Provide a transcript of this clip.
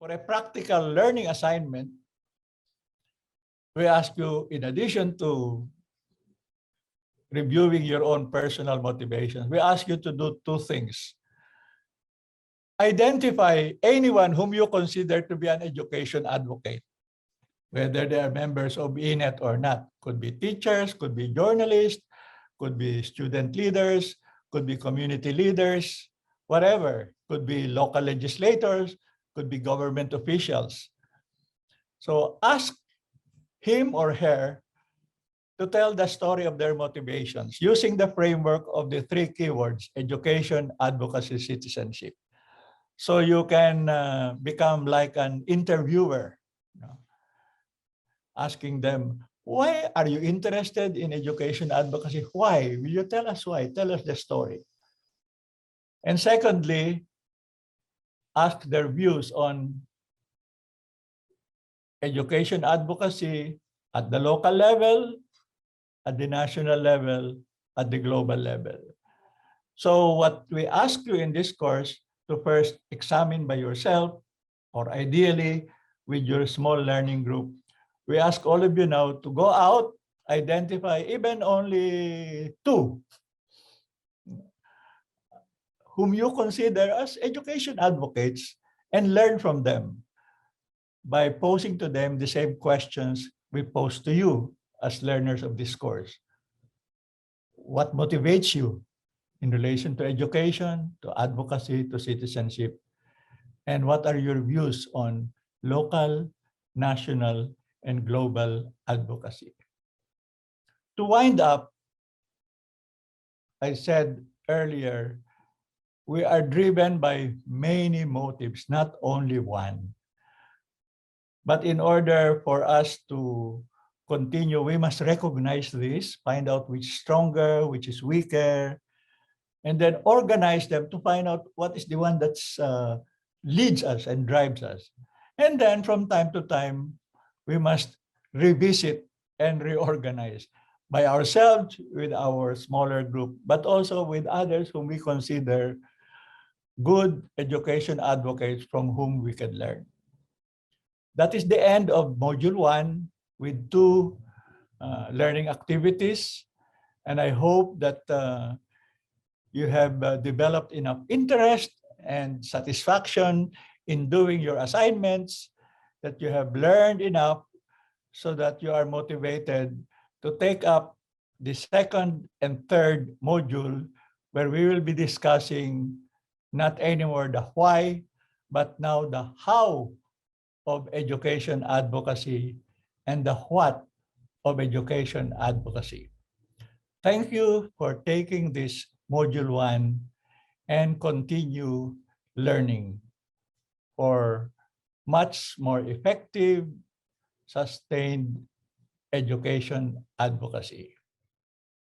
For a practical learning assignment, we ask you, in addition to reviewing your own personal motivations, we ask you to do two things. Identify anyone whom you consider to be an education advocate, whether they are members of INET or not. Could be teachers, could be journalists, could be student leaders, could be community leaders, whatever. Could be local legislators, could be government officials. So ask him or her to tell the story of their motivations using the framework of the three keywords: education, advocacy, citizenship. So you can become like an interviewer, you know, asking them, why are you interested in education advocacy? Why? Will you tell us why? Tell us the story. And secondly, ask their views on education advocacy at the local level, at the national level, at the global level. So what we ask you in this course to first examine by yourself, or ideally with your small learning group, we ask all of you now to go out, identify even only two whom you consider as education advocates and learn from them by posing to them the same questions we pose to you as learners of this course. What motivates you in relation to education, to advocacy, to citizenship? And what are your views on local, national, and global advocacy? To wind up, I said earlier, we are driven by many motives, not only one. But in order for us to continue, we must recognize this, find out which is stronger, which is weaker, and then organize them to find out what is the one that leads us and drives us. And then from time to time, we must revisit and reorganize by ourselves, with our smaller group, but also with others whom we consider good education advocates from whom we can learn. That is the end of Module 1 with two learning activities. And I hope that you have developed enough interest and satisfaction in doing your assignments, that you have learned enough so that you are motivated to take up the second and third module, where we will be discussing not anymore the why, but now the how of education advocacy and the what of education advocacy. Thank you for taking this Module 1 and continue learning for much more effective, sustained education advocacy.